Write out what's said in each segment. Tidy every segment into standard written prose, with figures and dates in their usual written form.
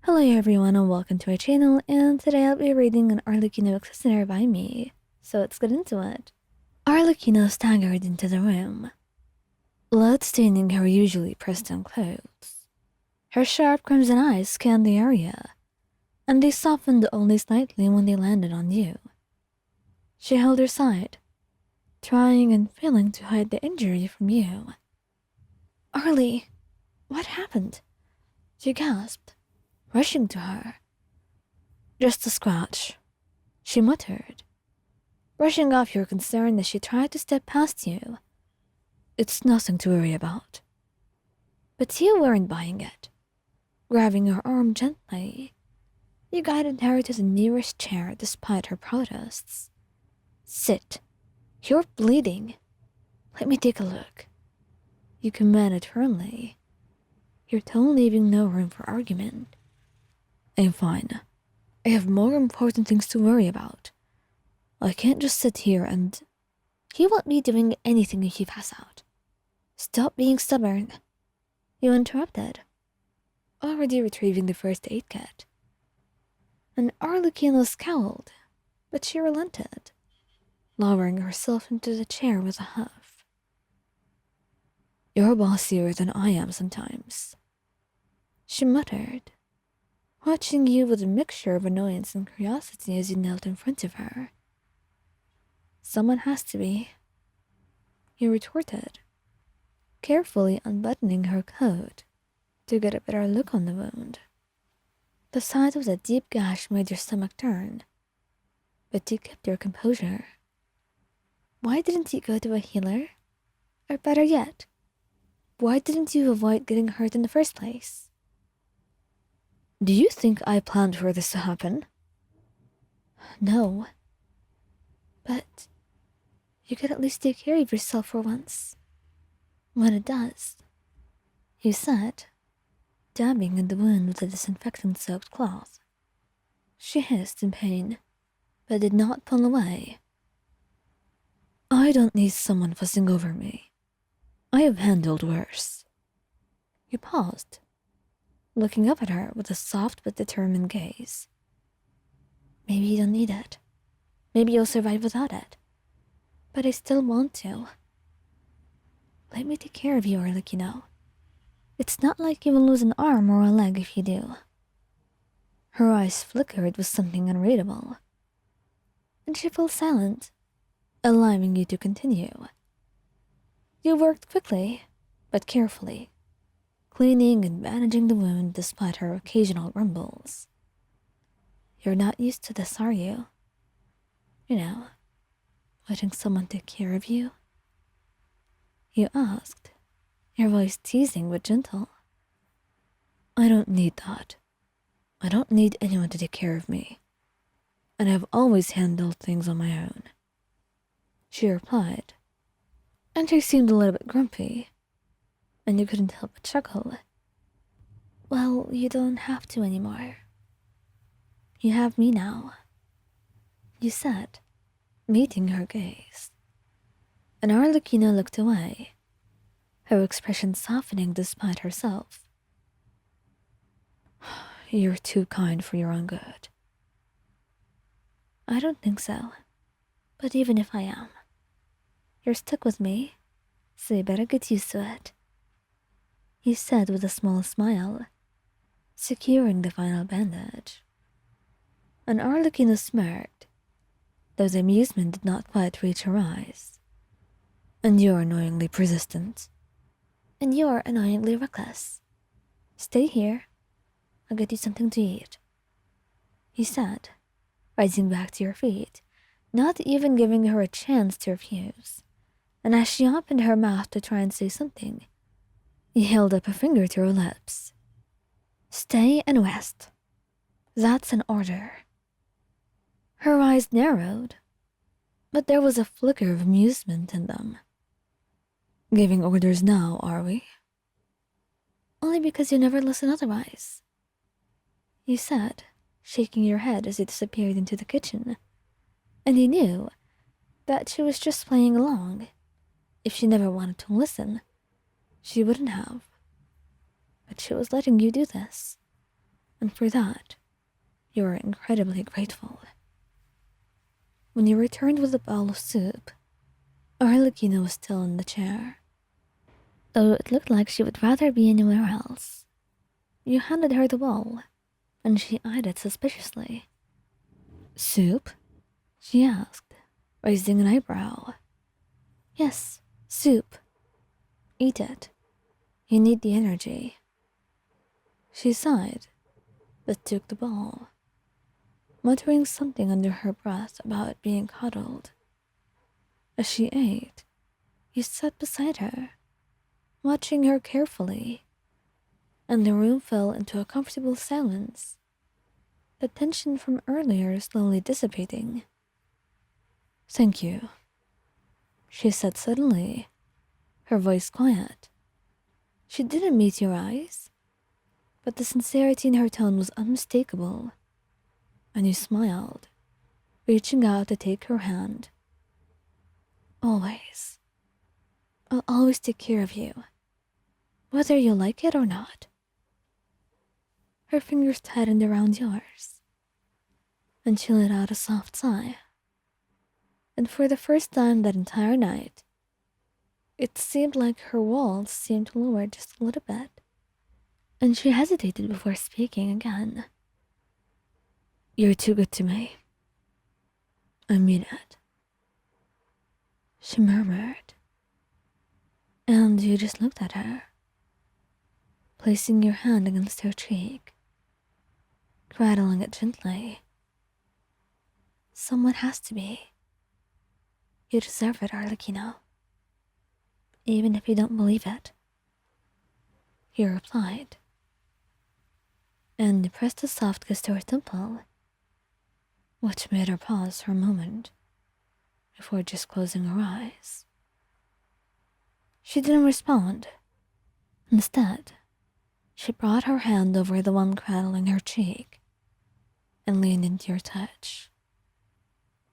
Hello everyone and welcome to my channel, and today I'll be reading an Arlecchino listener by me, so let's get into it. Arlecchino staggered into the room, blood-staining her usually pristine clothes. Her sharp crimson eyes scanned the area, and they softened only slightly when they landed on you. She held her side, trying and failing to hide the injury from you. Arlie, what happened? She gasped, rushing to her. Just a scratch, she muttered, brushing off your concern as she tried to step past you. It's nothing to worry about. But you weren't buying it. Grabbing her arm gently, you guided her to the nearest chair despite her protests. Sit. You're bleeding. Let me take a look. You commanded firmly, your tone leaving no room for argument. I'm fine. I have more important things to worry about. I can't just sit here and... You won't be doing anything if you pass out. Stop being stubborn. You interrupted, already retrieving the first aid kit. And Arlecchino scowled, but she relented, lowering herself into the chair with a huff. You're bossier than I am sometimes, she muttered, watching you with a mixture of annoyance and curiosity as you knelt in front of her. Someone has to be, you retorted, carefully unbuttoning her coat to get a better look on the wound. The sight of the deep gash made your stomach turn, but you kept your composure. Why didn't you go to a healer? Or better yet, why didn't you avoid getting hurt in the first place? Do you think I planned for this to happen? No. But you could at least take care of yourself for once. When it does, you said, dabbing in the wound with a disinfectant-soaked cloth. She hissed in pain, but did not pull away. I don't need someone fussing over me. I have handled worse. You paused, looking up at her with a soft but determined gaze. Maybe you don't need it. Maybe you'll survive without it. But I still want to. Let me take care of you, Arlecchino. It's not like you will lose an arm or a leg if you do. Her eyes flickered with something unreadable, and she fell silent, allowing you to continue. You worked quickly, but carefully, cleaning and bandaging the wound despite her occasional rumbles. You're not used to this, are you? You know, letting someone take care of you? You asked, your voice teasing but gentle. I don't need that. I don't need anyone to take care of me, and I've always handled things on my own, she replied, and she seemed a little bit grumpy, and you couldn't help but chuckle. Well, you don't have to anymore. You have me now, you said, meeting her gaze. And Arlecchino looked away, her expression softening despite herself. You're too kind for your own good. I don't think so, but even if I am, you're stuck with me, so you better get used to it, he said with a small smile, securing the final bandage. And Arlecchino smirked, though the amusement did not quite reach her eyes. And you're annoyingly persistent. And you're annoyingly reckless. Stay here. I'll get you something to eat, he said, rising back to your feet, not even giving her a chance to refuse. And as she opened her mouth to try and say something, he held up a finger to her lips. Stay and rest. That's an order. Her eyes narrowed, but there was a flicker of amusement in them. Giving orders now, are we? Only because you never listen otherwise, you said, shaking your head as you disappeared into the kitchen. And he knew that she was just playing along. If she never wanted to listen, she wouldn't have. But she was letting you do this, and for that, you were incredibly grateful. When you returned with a bowl of soup, Arlecchino was still in the chair, though it looked like she would rather be anywhere else. You handed her the bowl, and she eyed it suspiciously. Soup? She asked, raising an eyebrow. Yes, soup. Eat it. You need the energy. She sighed, but took the bowl, muttering something under her breath about being cuddled. As she ate, you sat beside her, watching her carefully, and the room fell into a comfortable silence, the tension from earlier slowly dissipating. Thank you, she said suddenly, her voice quiet. She didn't meet your eyes, but the sincerity in her tone was unmistakable, and you smiled, reaching out to take her hand. Always. I'll always take care of you, whether you like it or not. Her fingers tightened around yours, and she let out a soft sigh. And for the first time that entire night, it seemed like her walls seemed to lower just a little bit, and she hesitated before speaking again. You're too good to me. I mean it, she murmured, and you just looked at her, placing your hand against her cheek, cradling it gently. Someone has to be. You deserve it, Arlecchino. Even if you don't believe it, he replied, and pressed a soft kiss to her temple, which made her pause for a moment before just closing her eyes. She didn't respond. Instead, she brought her hand over the one cradling her cheek and leaned into your touch,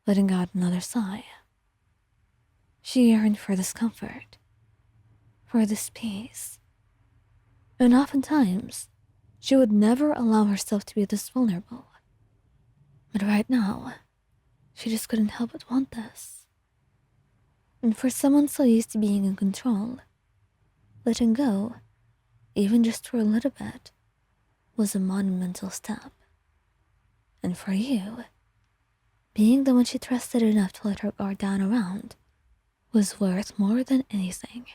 letting out another sigh. She yearned for this comfort, for this peace, and oftentimes she would never allow herself to be this vulnerable. But right now, she just couldn't help but want this. And for someone so used to being in control, letting go, even just for a little bit, was a monumental step. And for you, being the one she trusted enough to let her guard down around was worth more than anything.